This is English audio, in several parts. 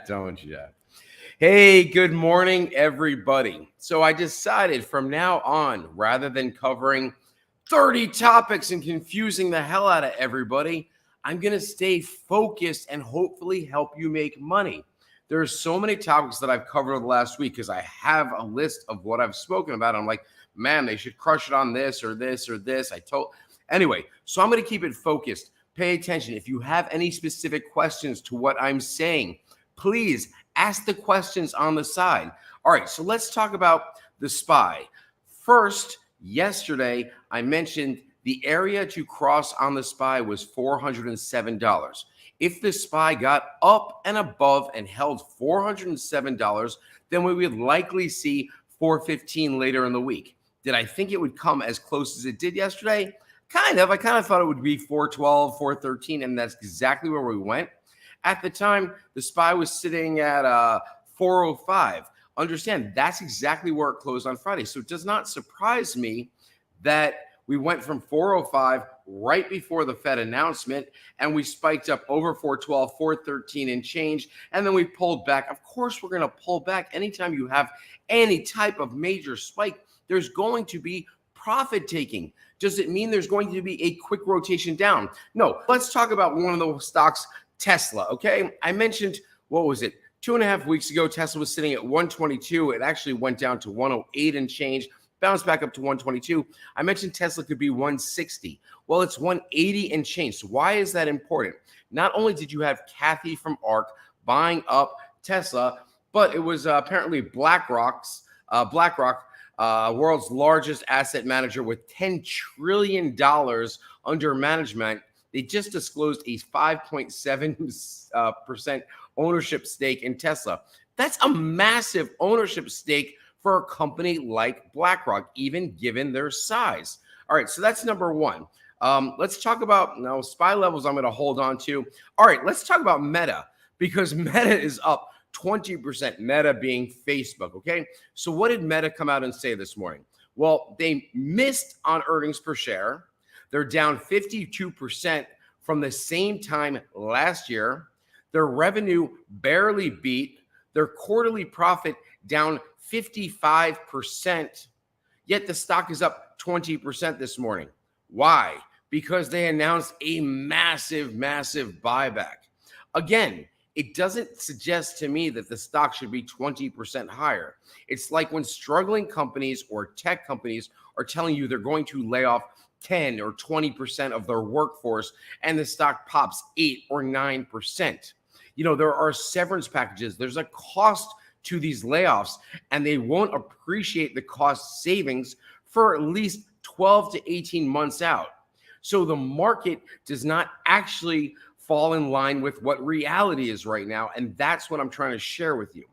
Don't you? Hey, good morning, everybody. So I decided from now on, rather than covering 30 topics and confusing the hell out of everybody, I'm going to stay focused and hopefully help you make money. There's so many topics that I've covered over the last week because I have a list of what I've spoken about. I'm like, man, they should crush it on this or this or this. Anyway, so I'm going to keep it focused. Pay attention. If you have any specific questions to what I'm saying, please ask the questions on the side. All right, so let's talk about the SPY. First, yesterday, I mentioned the area to cross on the SPY was $407. If the SPY got up and above and held $407, then we would likely see $415 later in the week. Did I think it would come as close as it did yesterday? Kind of. I kind of thought it would be $412, $413, and that's exactly where we went. At the time, the SPY was sitting at $405. Understand, that's exactly where it closed on Friday. So it does not surprise me that we went from 405 right before the Fed announcement, and we spiked up over 412, 413 and change, and then we pulled back. Of course, we're going to pull back. Anytime you have any type of major spike, there's going to be profit taking. Does it mean there's going to be a quick rotation down? No. Let's talk about one of the stocks, Tesla, okay? I mentioned, what was it? 2.5 weeks ago, Tesla was sitting at 122. It actually went down to 108 and change, bounced back up to 122. I mentioned Tesla could be 160. Well, it's 180 and change. So why is that important? Not only did you have Kathy from ARK buying up Tesla, but it was apparently BlackRock, world's largest asset manager with $10 trillion under management. They just disclosed a 5.7% ownership stake in Tesla. That's a massive ownership stake for a company like BlackRock, even given their size. All right, so that's number one. Let's talk about SPY levels I'm going to hold on to. All right, let's talk about Meta, because Meta is up 20%, Meta being Facebook, okay? So what did Meta come out and say this morning? Well, they missed on earnings per share. They're down 52% from the same time last year. Their revenue barely beat. Their quarterly profit down 55%. Yet the stock is up 20% this morning. Why? Because they announced a massive buyback. Again, it doesn't suggest to me that the stock should be 20% higher. It's like when struggling companies or tech companies are telling you they're going to lay off 10 or 20% of their workforce and the stock pops 8 or 9%. You know, there are severance packages. There's a cost to these layoffs, and they won't appreciate the cost savings for at least 12 to 18 months out. So the market does not actually fall in line with what reality is right now, and that's what I'm trying to share with you.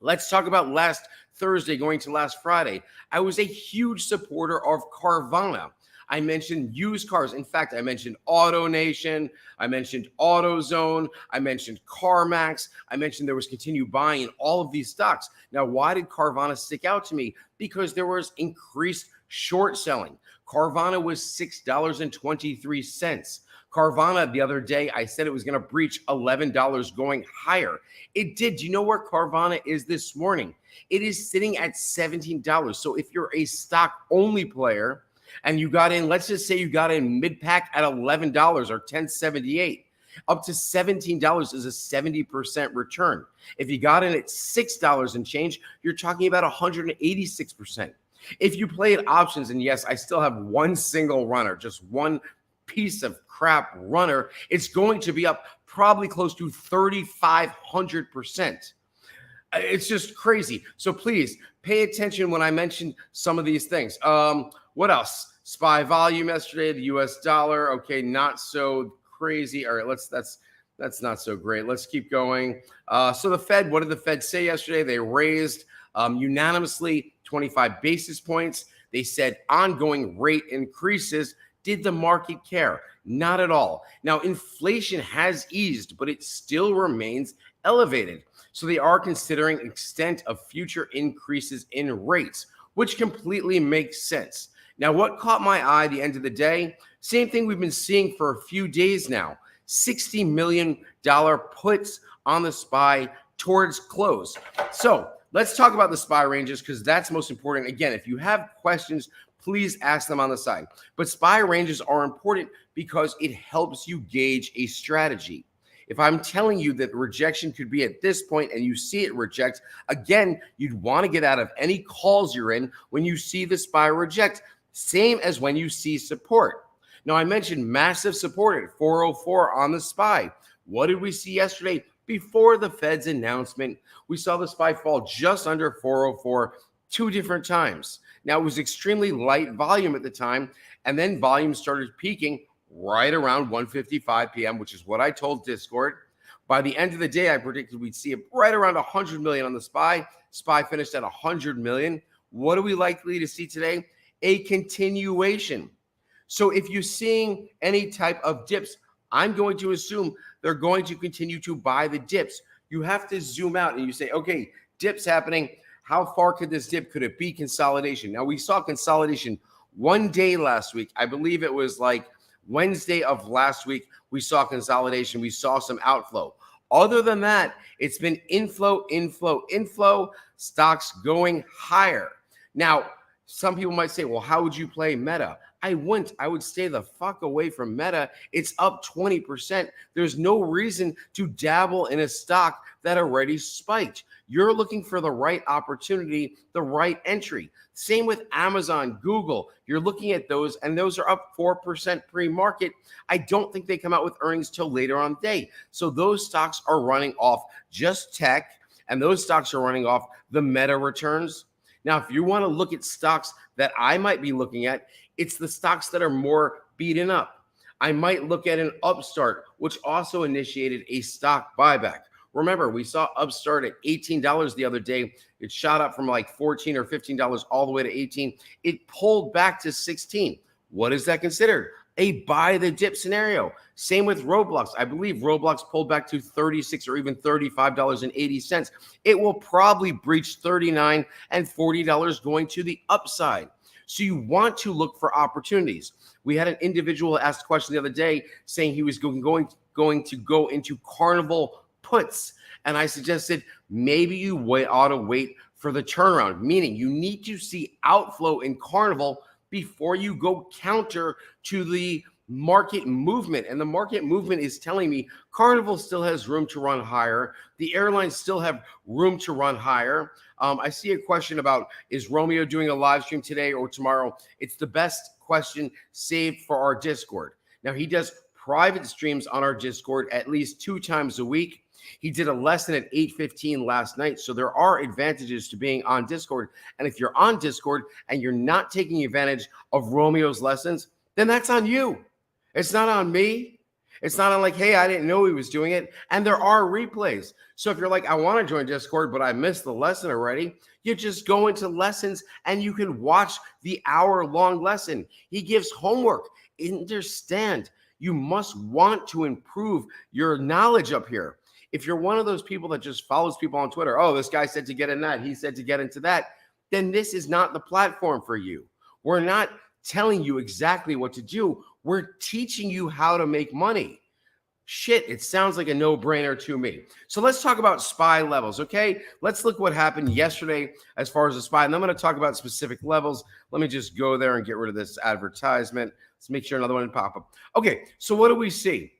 Let's talk about last Thursday going to last Friday. I was a huge supporter of Carvana. I mentioned used cars. In fact, I mentioned AutoNation. I mentioned AutoZone. I mentioned CarMax. I mentioned there was continued buying in all of these stocks. Now, why did Carvana stick out to me? Because there was increased short selling. Carvana was $6.23. Carvana the other day, I said it was going to breach $11 going higher. It did. Do you know where Carvana is this morning? It is sitting at $17. So if you're a stock only player, and you got in, let's just say you got in mid-pack at $11 or $10.78, up to $17 is a 70% return. If you got in at $6 and change, you're talking about 186%. If you played options, and yes, I still have one single runner, just one piece of crap runner, it's going to be up probably close to 3,500%. It's just crazy. So please pay attention when I mention some of these things. What else? SPY volume yesterday, the US dollar. Okay, not so crazy. All right, that's not so great. Let's keep going. So the Fed, what did the Fed say yesterday? They raised unanimously 25 basis points. They said ongoing rate increases. Did the market care? Not at all. Now, inflation has eased, but it still remains elevated. So they are considering extent of future increases in rates, which completely makes sense. Now, what caught my eye at the end of the day? Same thing we've been seeing for a few days now. $60 million puts on the SPY towards close. So let's talk about the SPY ranges because that's most important. Again, if you have questions, please ask them on the side. But SPY ranges are important because it helps you gauge a strategy. If I'm telling you that rejection could be at this point and you see it reject, again, you'd want to get out of any calls you're in when you see the SPY reject, same as when you see support. Now, I mentioned massive support at 404 on the SPY. What did we see yesterday? Before the Fed's announcement, we saw the SPY fall just under 404 two different times. Now, it was extremely light volume at the time, and then volume started peaking right around 1:55 p.m., which is what I told Discord. By the end of the day, I predicted we'd see it right around 100 million on the SPY. SPY finished at 100 million. What are we likely to see today? A continuation. So if you're seeing any type of dips, I'm going to assume they're going to continue to buy the dips. You have to zoom out and you say, okay, dips happening. How far could this dip? Could it be consolidation? Now, we saw consolidation one day last week. I believe it was like Wednesday of last week. We saw consolidation. We saw some outflow. Other than that, it's been inflow, stocks going higher. Now, some people might say, well, how would you play Meta? I wouldn't. I would stay the fuck away from Meta. It's up 20%. There's no reason to dabble in a stock that already spiked. You're looking for the right opportunity, the right entry. Same with Amazon, Google. You're looking at those, and those are up 4% pre-market. I don't think they come out with earnings till later on the day. So those stocks are running off just tech, and those stocks are running off the Meta returns. Now, if you want to look at stocks that I might be looking at, it's the stocks that are more beaten up. I might look at an Upstart, which also initiated a stock buyback. Remember, we saw Upstart at $18 the other day. It shot up from like $14 or $15 all the way to $18. It pulled back to $16. What is that considered? A buy the dip scenario. Same with Roblox. I believe Roblox pulled back to $36 or even $35.80. It will probably breach $39 and $40 going to the upside. So you want to look for opportunities. We had an individual ask a question the other day saying he was going to go into Carnival puts. And I suggested maybe you ought to wait for the turnaround, meaning you need to see outflow in Carnival before you go counter to the market movement. And the market movement is telling me Carnival still has room to run higher. The airlines still have room to run higher. I see a question about, is Romeo doing a live stream today or tomorrow? It's the best question saved for our Discord. Now, he does private streams on our Discord at least 2 times a week. He did a lesson at 8:15 last night. So there are advantages to being on Discord. And if you're on Discord and you're not taking advantage of Romeo's lessons, then that's on you. It's not on me. It's not on like, hey, I didn't know he was doing it. And there are replays. So if you're like, I want to join Discord, but I missed the lesson already, you just go into lessons and you can watch the hour-long lesson. He gives homework. Understand, you must want to improve your knowledge up here. If you're one of those people that just follows people on Twitter, oh, this guy said to get in that, he said to get into that, then this is not the platform for you. We're not telling you exactly what to do. We're teaching you how to make money. Shit, it sounds like a no-brainer to me. So let's talk about SPY levels, okay? Let's look what happened yesterday as far as the SPY. And I'm going to talk about specific levels. Let me just go there and get rid of this advertisement. Let's make sure another one didn't pop up. Okay, so what do we see?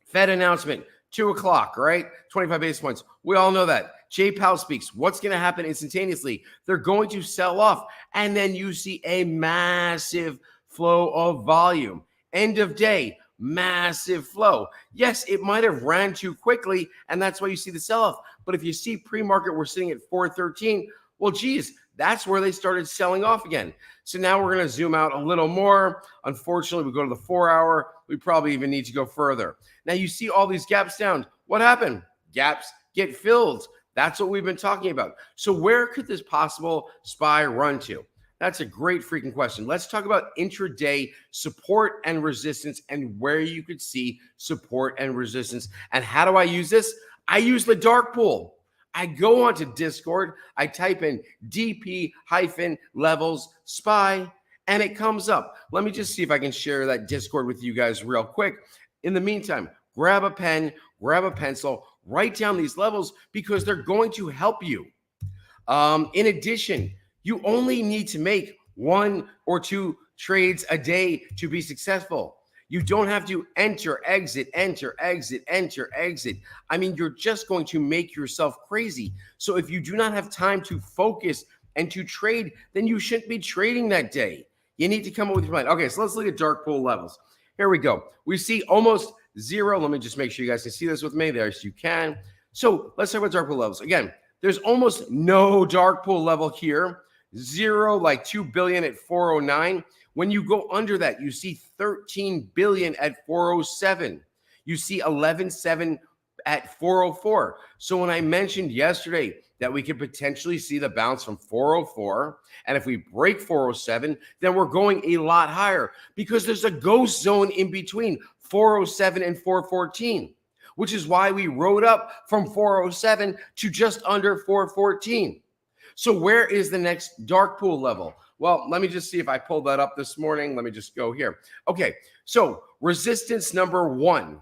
Fed announcement. 2 o'clock, right? 25 basis points. We all know that. Jay Powell speaks. What's going to happen instantaneously? They're going to sell off. And then you see a massive flow of volume. End of day, massive flow. Yes, it might have ran too quickly, and that's why you see the sell-off. But if you see pre-market, we're sitting at 413. Well, geez, that's where they started selling off again. So now we're going to zoom out a little more. Unfortunately, we go to the 4-hour. We probably even need to go further. Now you see all these gaps down. What happened? Gaps get filled. That's what we've been talking about. So where could this possible SPY run to? That's a great freaking question. Let's talk about intraday support and resistance and where you could see support and resistance. And how do I use this? I use the dark pool. I go onto Discord. I type in DP-levels SPY, and it comes up. Let me just see if I can share that Discord with you guys real quick. In the meantime, grab a pen, grab a pencil, write down these levels because they're going to help you. In addition, you only need to make 1 or 2 trades a day to be successful. You don't have to enter, exit, enter, exit, enter, exit. I mean, you're just going to make yourself crazy. So if you do not have time to focus and to trade, then you shouldn't be trading that day. You need to come up with your plan. Okay, so let's look at dark pool levels. Here we go. We see almost zero. Let me just make sure you guys can see this with me. There, so you can. So let's talk about dark pool levels. Again, there's almost no dark pool level here. Zero, like 2 billion at 409. When you go under that, you see 13 billion at 407. You see 11.7 at 404. So when I mentioned yesterday that we could potentially see the bounce from 404, and if we break 407, then we're going a lot higher because there's a ghost zone in between 407 and 414, which is why we rode up from 407 to just under 414. So where is the next dark pool level? Well, let me just see if I pulled that up this morning. Let me just go here. Okay, so resistance number 1.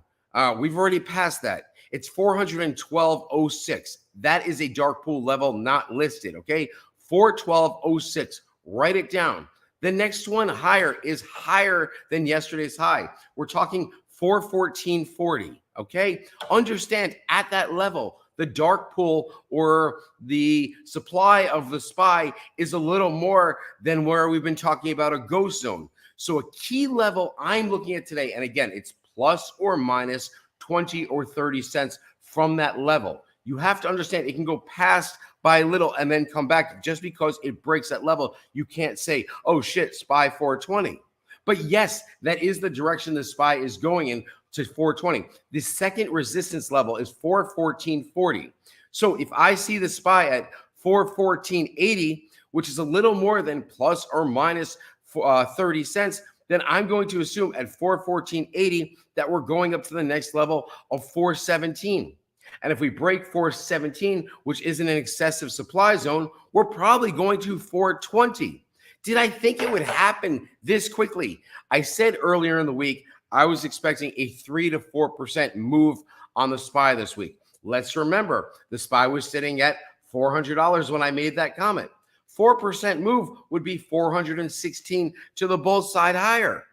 We've already passed that. It's 412.06. That is a dark pool level not listed, okay? 412.06. Write it down. The next one higher is higher than yesterday's high. We're talking 414.40, okay? Understand at that level, the dark pool or the supply of the SPY is a little more than where we've been talking about a ghost zone. So a key level I'm looking at today, and again, it's plus or minus 20 or 30 cents from that level. You have to understand it can go past by a little and then come back. Just because it breaks that level, you can't say, oh shit, SPY 420. But yes, that is the direction the SPY is going in, to 420. The second resistance level is 414.40. So if I see the SPY at 414.80, which is a little more than plus or minus 30 cents, then I'm going to assume at 414.80 that we're going up to the next level of 417. And if we break 417, which isn't an excessive supply zone, we're probably going to 420. Did I think it would happen this quickly? I said earlier in the week, I was expecting a 3 to 4% move on the SPY this week. Let's remember, the SPY was sitting at $400 when I made that comment. 4% move would be 416 to the bull side higher.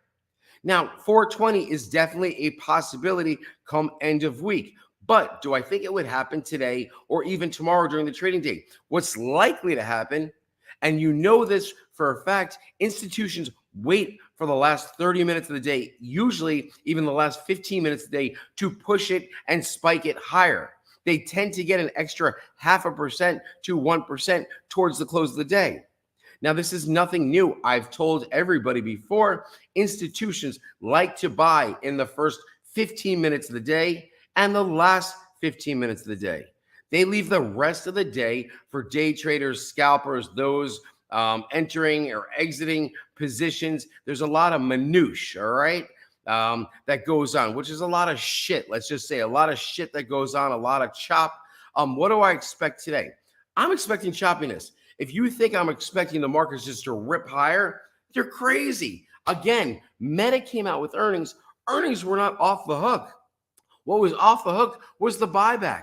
Now, 420 is definitely a possibility come end of week. But do I think it would happen today or even tomorrow during the trading day? What's likely to happen, and you know this for a fact, institutions wait for the last 30 minutes of the day, usually even the last 15 minutes of the day, to push it and spike it higher. They tend to get an extra 0.5% to 1% towards the close of the day. Now, this is nothing new. I've told everybody before, institutions like to buy in the first 15 minutes of the day and the last 15 minutes of the day. They leave the rest of the day for day traders, scalpers, those entering or exiting positions. There's a lot of minutiae, all right, that goes on, which is a lot of shit. Let's just say a lot of shit that goes on, a lot of chop. What do I expect today? I'm expecting choppiness. If you think I'm expecting the markets just to rip higher, you're crazy. Again, Meta came out with earnings. Earnings were not off the hook. What was off the hook was the buyback.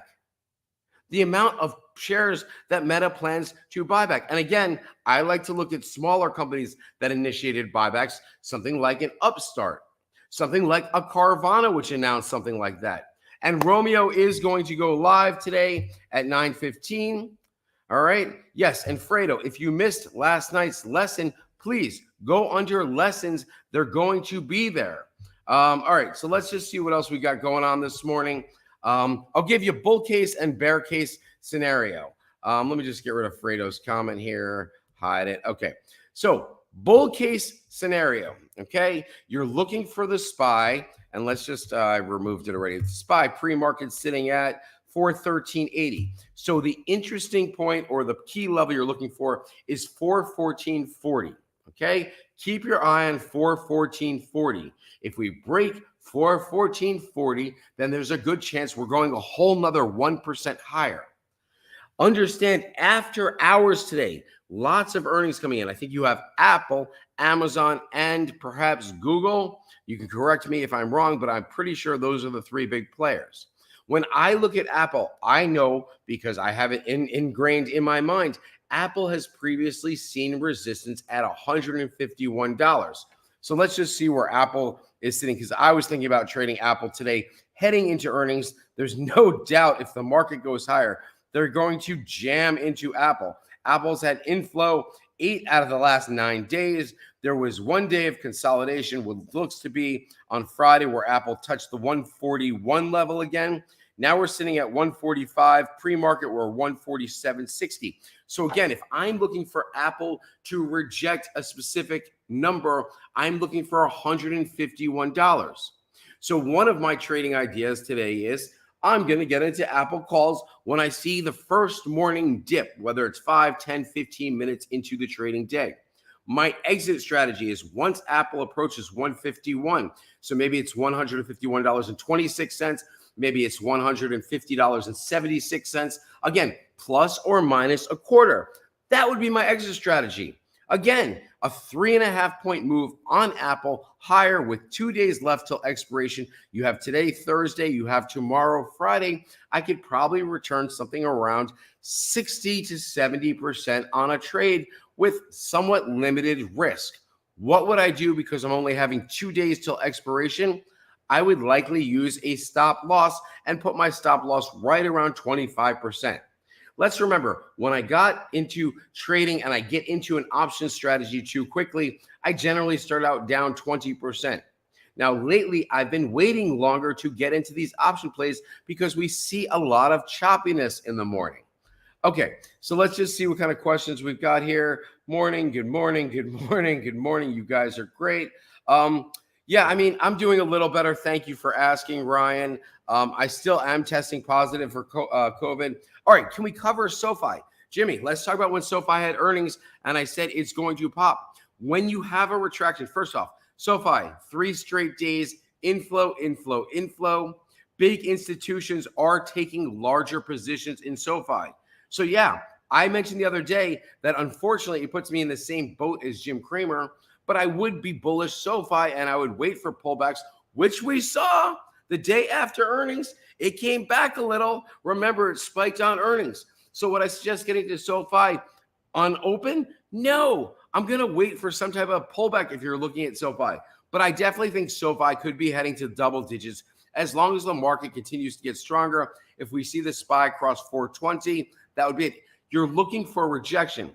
The amount of shares that Meta plans to buy back. And again, I like to look at smaller companies that initiated buybacks, something like an Upstart, something like a Carvana, which announced something like that. And Romeo is going to go live today at 9:15. All right. Yes. And Fredo, if you missed last night's lesson, please go under lessons. They're going to be there. All right. So let's just see what else we got going on this morning. I'll give you bull case and bear case scenario. Let me just get rid of Fredo's comment here. Hide it. Okay. So bull case scenario. Okay. You're looking for the SPY, and let's just, I removed it already. The SPY pre-market sitting at 413.80. So the interesting point or the key level you're looking for is 414.40. Okay. Keep your eye on 414.40. If we break 414.40, then there's a good chance we're going a whole nother 1% higher. Understand after hours today, lots of earnings coming in. I think you have Apple, Amazon, and perhaps Google. You can correct me if I'm wrong, but I'm pretty sure those are the three big players. When I look at Apple, I know because I have it ingrained in my mind, Apple has previously seen resistance at $151. So let's just see where Apple is sitting, because I was thinking about trading Apple today heading into earnings. There's no doubt if the market goes higher, they're going to jam into Apple. Apple's had inflow 8 out of the last 9 days. There was 1 day of consolidation, what looks to be on Friday, where Apple touched the 141 level again. Now we're sitting at 145. Pre-market, we're 147.60. So again, if I'm looking for Apple to reject a specific number, I'm looking for $151. So one of my trading ideas today is I'm going to get into Apple calls when I see the first morning dip, whether it's 5, 10, 15 minutes into the trading day. My exit strategy is once Apple approaches 151, so maybe it's $151.26, maybe it's $150.76, again, plus or minus a quarter. That would be my exit strategy. Again, a 3.5 point move on Apple higher with 2 days left till expiration. You have today, Thursday, you have tomorrow, Friday. I could probably return something around 60 to 70% on a trade with somewhat limited risk. What would I do because I'm only having 2 days till expiration? I would likely use a stop loss and put my stop loss right around 25%. Let's remember, when I got into trading and I get into an option strategy too quickly, I generally start out down 20%. Now, lately, I've been waiting longer to get into these option plays because we see a lot of choppiness in the morning. Okay, so let's just see what kind of questions we've got here. Morning, good morning, good morning, good morning. You guys are great. Yeah, I mean, I'm doing a little better. Thank you for asking, Ryan. I still am testing positive for COVID. All right, can we cover SoFi? Jimmy, let's talk about when SoFi had earnings, and I said it's going to pop. When you have a retraction, first off, SoFi, 3 straight days, inflow, inflow, inflow. Big institutions are taking larger positions in SoFi. So yeah, I mentioned the other day that unfortunately it puts me in the same boat as Jim Cramer, but I would be bullish SoFi and I would wait for pullbacks, which we saw the day after earnings. It came back a little. Remember, it spiked on earnings. So would I suggest getting to SoFi on open? No, I'm going to wait for some type of pullback if you're looking at SoFi. But I definitely think SoFi could be heading to double digits as long as the market continues to get stronger. If we see the SPY cross 420, that would be it. You're looking for rejection.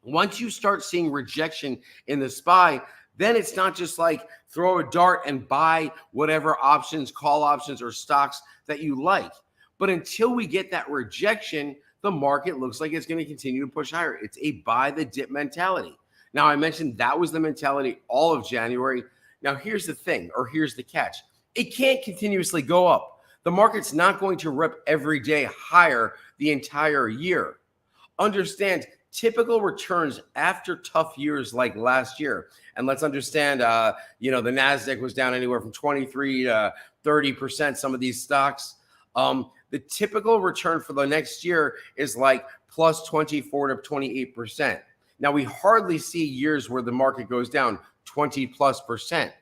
Once you start seeing rejection in the SPY, then it's not just like throw a dart and buy whatever options, call options, or stocks that you like. But until we get that rejection, the market looks like it's going to continue to push higher. It's a buy the dip mentality. Now, I mentioned that was the mentality all of January. Now, here's the thing, or here's the catch. It can't continuously go up. The market's not going to rip every day higher the entire year. Understand, typical returns after tough years like last year. And let's understand, the NASDAQ was down anywhere from 23 to 30%, some of these stocks. The typical return for the next year is like plus 24 to 28%. Now, we hardly see years where the market goes down 20+%.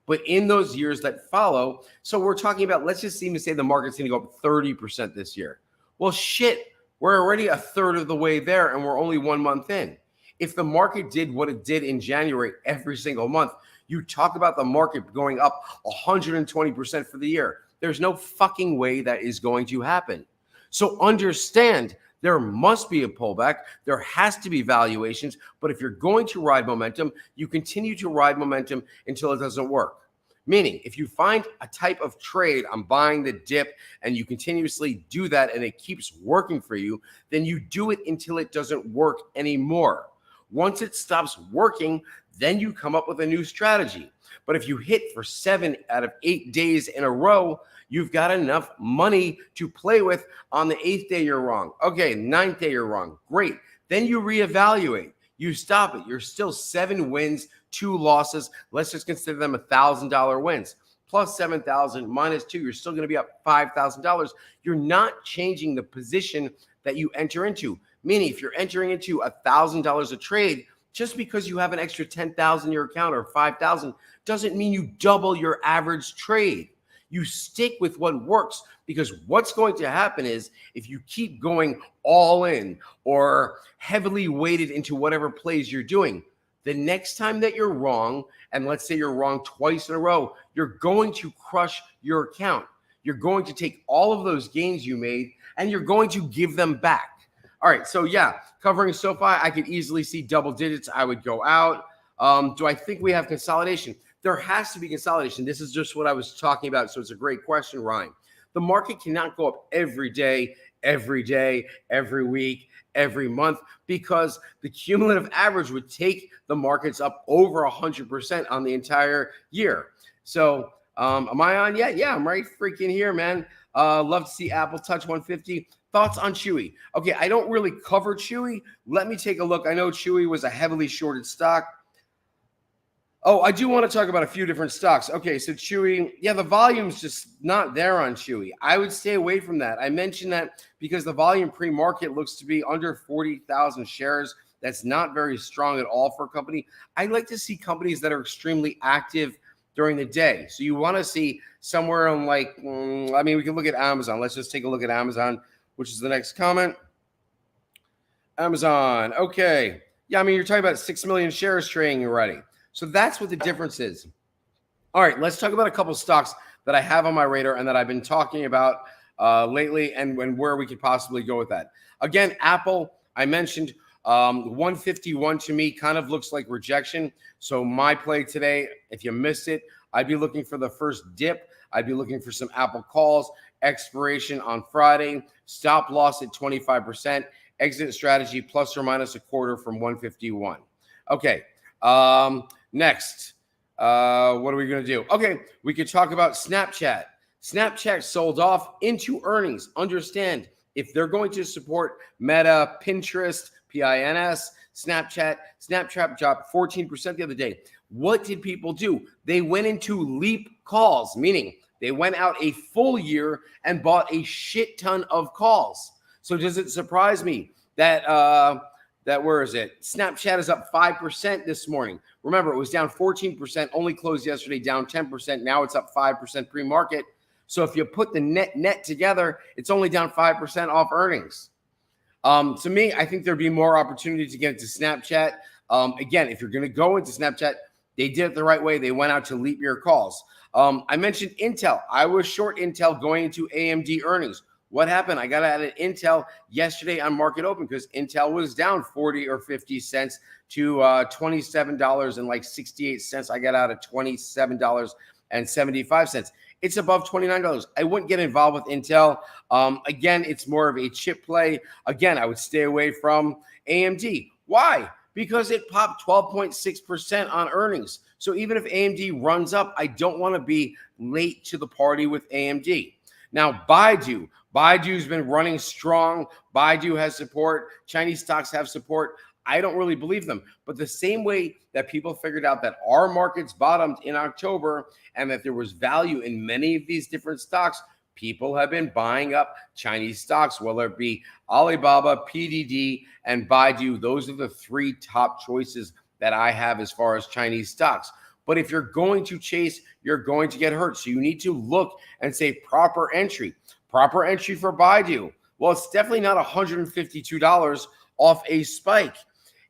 But in those years that follow, so we're talking about, let's just even say the market's going to go up 30% this year. Well, shit, we're already a third of the way there and we're only 1 month in. If the market did what it did in January every single month, you talk about the market going up 120% for the year. There's no fucking way that is going to happen. So understand, there must be a pullback. There has to be valuations. But if you're going to ride momentum, you continue to ride momentum until it doesn't work. Meaning, if you find a type of trade, I'm buying the dip, and you continuously do that and it keeps working for you, then you do it until it doesn't work anymore. Once it stops working, then you come up with a new strategy. But if you hit for 7 out of 8 days in a row, you've got enough money to play with. On the 8th day, you're wrong. Okay, 9th day, you're wrong. Great. Then you reevaluate. You stop it. You're still 7 wins, 2 losses. Let's just consider them $1,000 wins. Plus 7,000 minus 2, you're still going to be up $5,000. You're not changing the position that you enter into. Meaning, if you're entering into $1,000 a trade, just because you have an extra 10,000 in your account or 5,000 doesn't mean you double your average trade. You stick with what works, because what's going to happen is if you keep going all in or heavily weighted into whatever plays you're doing, the next time that you're wrong, and let's say you're wrong twice in a row, you're going to crush your account. You're going to take all of those gains you made and you're going to give them back. All right, so yeah, covering SoFi, I could easily see double digits. I would go out. Do I think we have consolidation? There has to be consolidation. This is just what I was talking about, so it's a great question, Ryan. The market cannot go up every day, every week, every month, because the cumulative average would take the markets up over 100% on the entire year. So am I on yet? Yeah, I'm right freaking here, man. Love to see Apple touch 150. Thoughts on Chewy? Okay, I don't really cover Chewy. Let me take a look. I know Chewy was a heavily shorted stock. Oh, I do want to talk about a few different stocks. Okay, so Chewy, yeah, the volume's just not there on Chewy. I would stay away from that. I mentioned that because the volume pre-market looks to be under 40,000 shares. That's not very strong at all for a company. I like to see companies that are extremely active during the day. So you want to see somewhere on like, I mean, we can look at Amazon. Let's just take a look at Amazon, which is the next comment. Amazon, okay. Yeah, I mean, you're talking about 6 million shares trading already. So that's what the difference is. All right, let's talk about a couple stocks that I have on my radar and that I've been talking about lately, and where we could possibly go with that. Again, Apple, I mentioned 151 to me kind of looks like rejection. So my play today, if you missed it, I'd be looking for the first dip. I'd be looking for some Apple calls, expiration on Friday, stop loss at 25%, exit strategy plus or minus a quarter from 151. Okay. Next, what are we going to do? Okay, we could talk about Snapchat. Snapchat sold off into earnings. Understand, if they're going to support Meta, Pinterest, PINS, Snapchat dropped 14% the other day. What did people do? They went into leap calls, meaning they went out a full year and bought a shit ton of calls. So does it surprise me that where is it? Snapchat is up 5% this morning. Remember, it was down 14%, only closed yesterday, down 10%. Now it's up 5% pre-market. So if you put the net together, it's only down 5% off earnings. To me, I think there'd be more opportunity to get into Snapchat. Again, if you're going to go into Snapchat, they did it the right way. They went out to leap year calls. I mentioned Intel. I was short Intel going into AMD earnings. What happened? I got out of Intel yesterday on market open because Intel was down 40 or 50 cents to $27.68. I got out at $27.75. It's above $29. I wouldn't get involved with Intel. Again, it's more of a chip play. Again, I would stay away from AMD. Why? Because it popped 12.6% on earnings. So even if AMD runs up, I don't want to be late to the party with AMD. Now, Baidu's been running strong. Baidu has support. Chinese stocks have support. I don't really believe them. But the same way that people figured out that our markets bottomed in October and that there was value in many of these different stocks, people have been buying up Chinese stocks, whether it be Alibaba, PDD, and Baidu. Those are the three top choices that I have as far as Chinese stocks. But if you're going to chase, you're going to get hurt. So you need to look and say proper entry. Proper entry for Baidu. Well, it's definitely not $152 off a spike.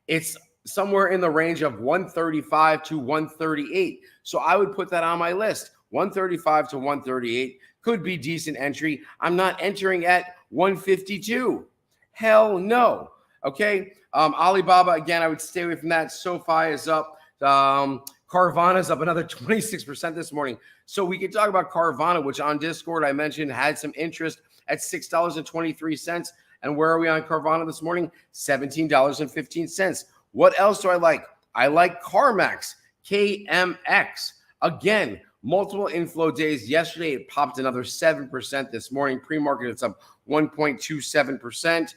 It's somewhere in the range of 135 to 138. So I would put that on my list. 135 to 138 could be decent entry. I'm not entering at 152. Hell no. Okay. Alibaba, again, I would stay away from that. SoFi is up. Carvana is up another 26% this morning. So we could talk about Carvana, which on Discord I mentioned had some interest at $6.23. And where are we on Carvana this morning? $17.15. What else do I like? I like CarMax, KMX. Again, multiple inflow days. Yesterday, it popped another 7% this morning. Pre-market, it's up 1.27%.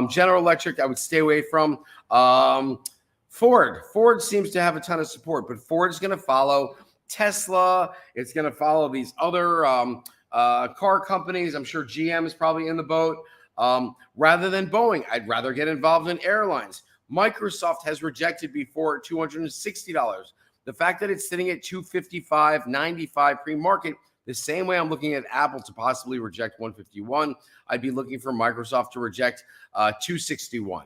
General Electric, I would stay away from. Ford seems to have a ton of support, but Ford's going to follow Tesla. It's going to follow these other car companies. I'm sure GM is probably in the boat. Rather than Boeing, I'd rather get involved in airlines. Microsoft has rejected before at $260. The fact that it's sitting at $255.95 pre-market, The same way I'm looking at Apple to possibly reject 151, I'd be looking for Microsoft to reject 261.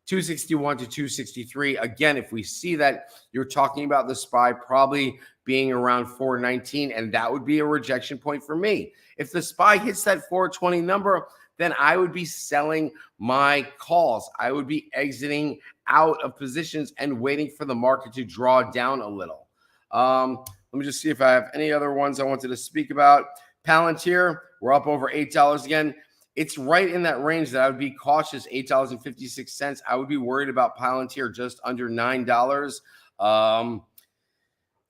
261 to 263. Again, if we see that, you're talking about the SPY probably being around 419, and that would be a rejection point for me. If the SPY hits that 420 number, then I would be selling my calls. I would be exiting out of positions and waiting for the market to draw down a little. Let me just see if I have any other ones I wanted to speak about. Palantir, we're up over $8 again. It's right in that range that I would be cautious, $8.56. I would be worried about Palantir just under $9.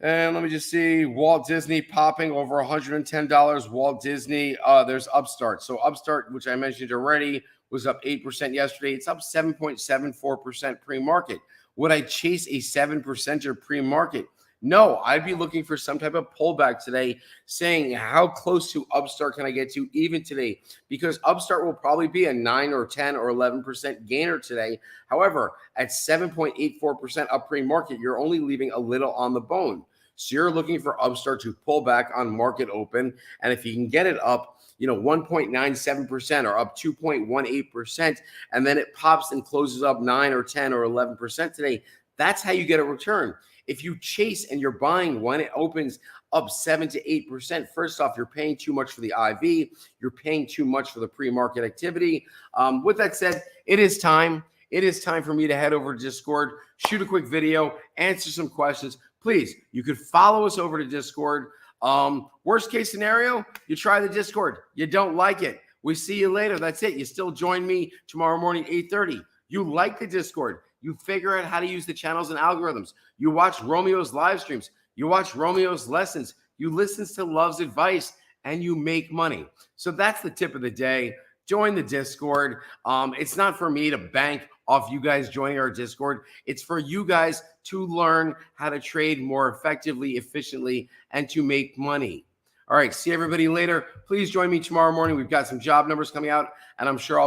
And let me just see, Walt Disney popping over $110. Walt Disney, there's Upstart. So Upstart, which I mentioned already, was up 8% yesterday. It's up 7.74% pre-market. Would I chase a 7% pre-market? No, I'd be looking for some type of pullback today, saying how close to Upstart can I get to even today? Because Upstart will probably be a 9 or 10 or 11% gainer today. However, at 7.84% up pre-market, you're only leaving a little on the bone. So you're looking for Upstart to pull back on market open. And if you can get it up, 1.97% or up 2.18%, and then it pops and closes up 9 or 10 or 11% today, that's how you get a return. If you chase and you're buying when it opens up 7 to 8%, first off, you're paying too much for the IV. You're paying too much for the pre-market activity. With that said, it is time. It is time for me to head over to Discord, shoot a quick video, answer some questions. Please, you could follow us over to Discord. Worst case scenario, you try the Discord. You don't like it. We see you later. That's it. You still join me tomorrow morning, 8:30. You like the Discord. You figure out how to use the channels and algorithms. You watch Romeo's live streams. You watch Romeo's lessons. You listen to Love's advice, and you make money. So that's the tip of the day. Join the Discord. It's not for me to bank off you guys joining our Discord. It's for you guys to learn how to trade more effectively, efficiently, and to make money. All right, see everybody later. Please join me tomorrow morning. We've got some job numbers coming out, and I'm sure I'll be